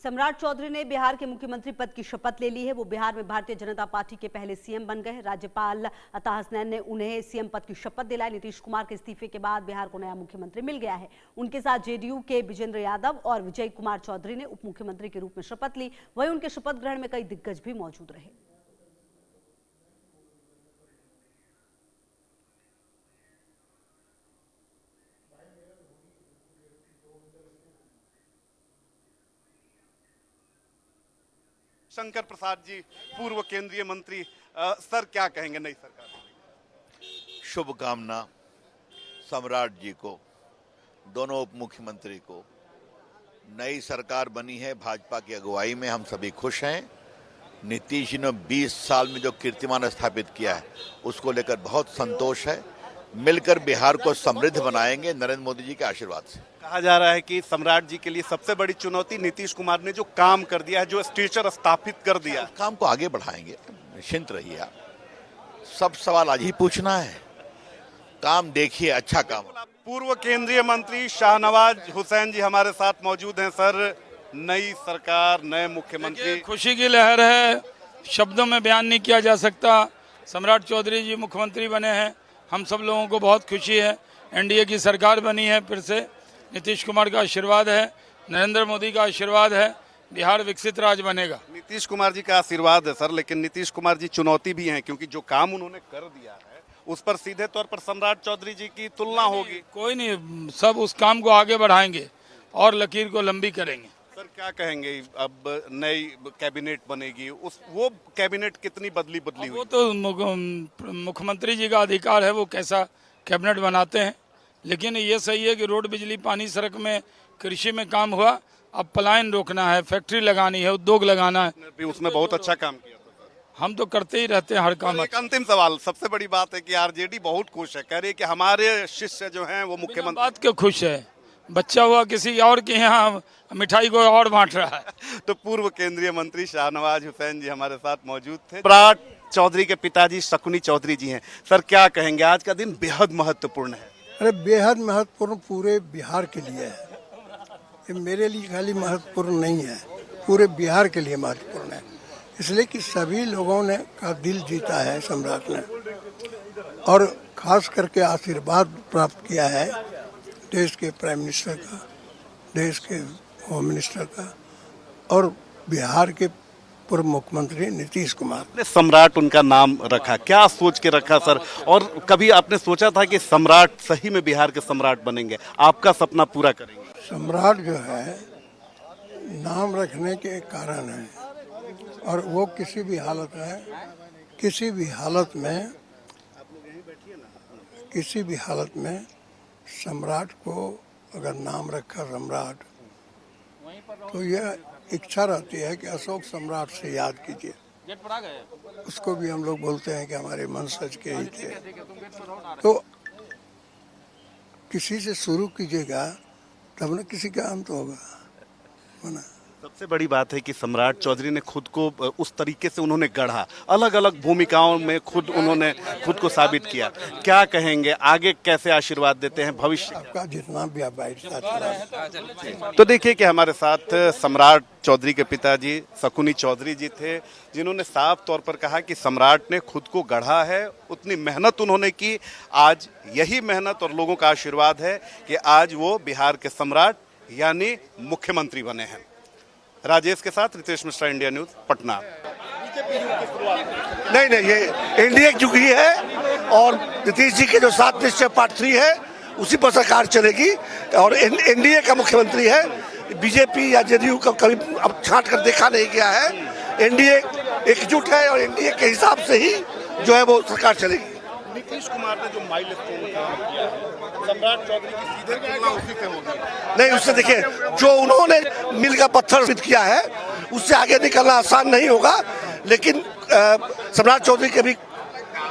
सम्राट चौधरी ने बिहार के मुख्यमंत्री पद की शपथ ले ली है। वो बिहार में भारतीय जनता पार्टी के पहले सीएम बन गए। राज्यपाल अता हसनैन ने उन्हें सीएम पद की शपथ दिलाई। नीतीश कुमार के इस्तीफे के बाद बिहार को नया मुख्यमंत्री मिल गया है। उनके साथ जेडीयू के विजेंद्र यादव और विजय कुमार चौधरी ने उप मुख्यमंत्री के रूप में शपथ ली। वहीं उनके शपथ ग्रहण में कई दिग्गज भी मौजूद रहे। शंकर प्रसाद जी, पूर्व केंद्रीय मंत्री, सर क्या कहेंगे नई सरकार? शुभकामना सम्राट जी को, दोनों उप मुख्यमंत्री को। नई सरकार बनी है भाजपा की अगुवाई में, हम सभी खुश हैं। नीतीश जी ने 20 साल में जो कीर्तिमान स्थापित किया है उसको लेकर बहुत संतोष है। मिलकर बिहार को समृद्ध बनाएंगे नरेंद्र मोदी जी के आशीर्वाद से। कहा जा रहा है कि सम्राट जी के लिए सबसे बड़ी चुनौती नीतीश कुमार ने जो काम कर दिया है, जो स्ट्रक्चर स्थापित कर दिया, काम को आगे बढ़ाएंगे। निश्चिंत रहिए आप, सब सवाल आज ही पूछना है, काम देखिए, अच्छा काम। पूर्व केंद्रीय मंत्री शाहनवाज हुसैन जी हमारे साथ मौजूद हैं। सर, नई सरकार, नए मुख्यमंत्री, खुशी की लहर है, शब्दों में बयान नहीं किया जा सकता। सम्राट चौधरी जी मुख्यमंत्री बने हैं, हम सब लोगों को बहुत खुशी है। एनडीए की सरकार बनी है, फिर से नीतीश कुमार का आशीर्वाद है, नरेंद्र मोदी का आशीर्वाद है, बिहार विकसित राज्य बनेगा। नीतीश कुमार जी का आशीर्वाद है सर, लेकिन नीतीश कुमार जी चुनौती भी हैं, क्योंकि जो काम उन्होंने कर दिया है उस पर सीधे तौर पर सम्राट चौधरी जी की तुलना होगी। कोई नहीं, सब उस काम को आगे बढ़ाएंगे और लकीर को लंबी करेंगे। सर क्या कहेंगे, अब नई कैबिनेट बनेगी, वो कैबिनेट कितनी बदली हुई? वो तो मुख्यमंत्री जी का अधिकार है, वो कैसा कैबिनेट बनाते हैं। लेकिन ये सही है कि रोड, बिजली, पानी, सड़क में, कृषि में काम हुआ। अब पलायन रोकना है, फैक्ट्री लगानी है, उद्योग लगाना है। उसमें बहुत अच्छा काम किया था। हम तो करते ही रहते हैं हर काम। एक अंतिम सवाल, सबसे बड़ी बात है कि आरजेडी बहुत खुश है, कह रही है कि हमारे शिष्य जो हैं वो मुख्यमंत्री। बात क्यों खुश है, बच्चा हुआ किसी और के यहाँ मिठाई को और बांट रहा है। तो पूर्व केंद्रीय मंत्री शाहनवाज हुसैन जी हमारे साथ मौजूद थे। सम्राट चौधरी के पिताजी शकुनी चौधरी जी हैं। सर क्या कहेंगे, आज का दिन बेहद महत्वपूर्ण है? अरे बेहद महत्वपूर्ण पूरे बिहार के लिए है। ये मेरे लिए खाली महत्वपूर्ण नहीं है, पूरे बिहार के लिए महत्वपूर्ण है। इसलिए कि सभी लोगों ने का दिल जीता है सम्राट ने, और खास करके आशीर्वाद प्राप्त किया है देश के प्राइम मिनिस्टर का, देश के होम मिनिस्टर का, और बिहार के पूर्व मुख्यमंत्री नीतीश कुमार ने सम्राट उनका नाम रखा। क्या सोच के रखा सर? और कभी आपने सोचा था कि सम्राट सही में बिहार के सम्राट बनेंगे, आपका सपना पूरा करेंगे? सम्राट जो है नाम रखने के कारण है, और वो किसी भी हालत में सम्राट को अगर नाम रखा सम्राट, तो यह इच्छा रहती है कि अशोक सम्राट से याद कीजिए। उसको भी हम लोग बोलते हैं कि हमारे वंशज के ही थे। तो किसी से शुरू कीजिएगा तब न किसी का अंत होगा, है ना। सबसे बड़ी बात है कि सम्राट चौधरी ने खुद को उस तरीके से उन्होंने गढ़ा, अलग अलग भूमिकाओं में उन्होंने खुद को साबित किया। क्या कहेंगे, आगे कैसे आशीर्वाद देते हैं भविष्य? आपका जितना भी आप बैठता। तो देखिए कि हमारे साथ सम्राट चौधरी के पिताजी शकुनी चौधरी जी थे, जिन्होंने साफ तौर पर कहा कि सम्राट ने खुद को गढ़ा है, उतनी मेहनत उन्होंने की। आज यही मेहनत और लोगों का आशीर्वाद है कि आज वो बिहार के सम्राट यानी मुख्यमंत्री बने हैं। राजेश के साथ रितेश मिश्रा, इंडिया न्यूज, पटना। नहीं, ये एनडीए चुकी है, और नीतीश जी के जो 7 निश्चय पार्ट 3 है उसी पर सरकार चलेगी, और एनडीए का मुख्यमंत्री है। बीजेपी या जेडीयू का कभी अब छांट कर देखा नहीं गया है। एनडीए एकजुट है, और एनडीए के हिसाब से ही जो है वो सरकार चलेगी। नीतीश कुमार ने जो माइलस्टोन काम किया, सम्राट चौधरी की सीधे तुलना उसी से होगी? नहीं, उससे देखिए जो उन्होंने मील का पत्थर सिद्ध किया है उससे आगे निकलना आसान नहीं होगा, लेकिन सम्राट चौधरी के भी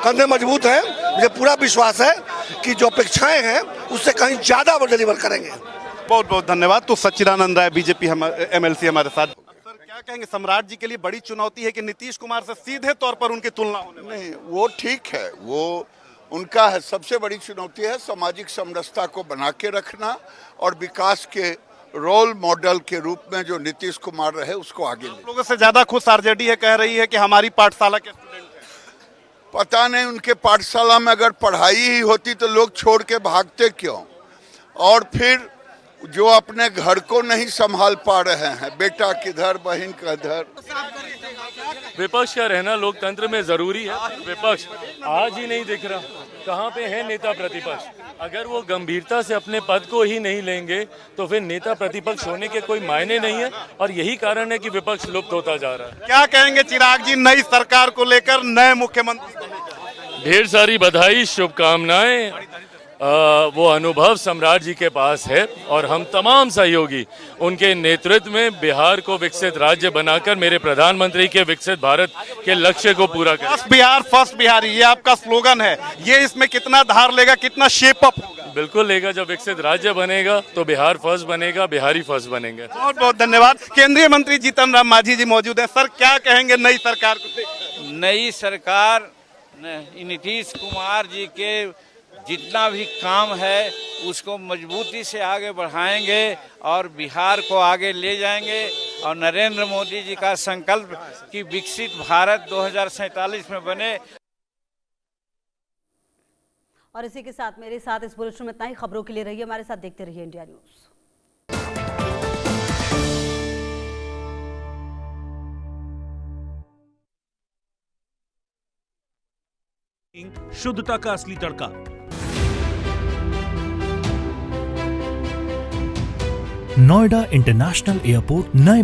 कंधे मजबूत हैं। मुझे पूरा विश्वास है कि जो अपेक्षाएं हैं उससे कहीं ज्यादा वो डिलीवर करेंगे। बहुत बहुत धन्यवाद। तो सच्चिदानंद राय, बीजेपी एमएलसी हमारे साथ। सर क्या कहेंगे, सम्राट जी के लिए बड़ी चुनौती है कि नीतीश कुमार से सीधे तौर पर उनकी तुलना होने? नहीं, वो ठीक है, वो उनका है। सबसे बड़ी चुनौती है सामाजिक समरसता को बना के रखना और विकास के रोल मॉडल के रूप में जो नीतीश कुमार रहे उसको आगे ले। लोगों से ज्यादा खुश आरजेडी है, कह रही है कि हमारी पाठशाला के स्टूडेंट हैं। पता नहीं उनके पाठशाला में अगर पढ़ाई ही होती तो लोग छोड़ के भागते क्यों? और फिर जो अपने घर को नहीं संभाल पा रहे हैं, बेटा किधर बहन किधर। विपक्ष का रहना लोकतंत्र में जरूरी है। विपक्ष आज ही नहीं दिख रहा, कहाँ पे है नेता प्रतिपक्ष? अगर वो गंभीरता से अपने पद को ही नहीं लेंगे तो फिर नेता प्रतिपक्ष होने के कोई मायने नहीं है, और यही कारण है कि विपक्ष लुप्त होता जा रहा है। क्या कहेंगे चिराग जी नई सरकार को लेकर, नए मुख्यमंत्री? ढेर सारी बधाई, शुभकामनाएं। वो अनुभव सम्राट जी के पास है और हम तमाम सहयोगी उनके नेतृत्व में बिहार को विकसित राज्य बनाकर मेरे प्रधानमंत्री के विकसित भारत के लक्ष्य को पूरा करें। फर्स्ट बिहार, ये आपका स्लोगन है, ये इसमें कितना धार लेगा, कितना शेप अप होगा? बिल्कुल लेगा। जब विकसित राज्य बनेगा तो बिहार फर्स्ट बनेगा, बिहारी फर्स्ट बनेंगे। बहुत बहुत धन्यवाद। केंद्रीय मंत्री जीतन राम मांझी जी मौजूद हैं। सर, क्या कहेंगे नई सरकार को? नई सरकार नीतीश कुमार जी के जितना भी काम है उसको मजबूती से आगे बढ़ाएंगे और बिहार को आगे ले जाएंगे, और नरेंद्र मोदी जी का संकल्प कि विकसित भारत 2047 में बने। और इसी के साथ मेरे साथ इस बुलेटिन में इतना ही। खबरों के लिए रहिए हमारे साथ, देखते रहिए इंडिया न्यूज। शुद्धता का असली तड़का। नोएडा इंटरनेशनल एयरपोर्ट नए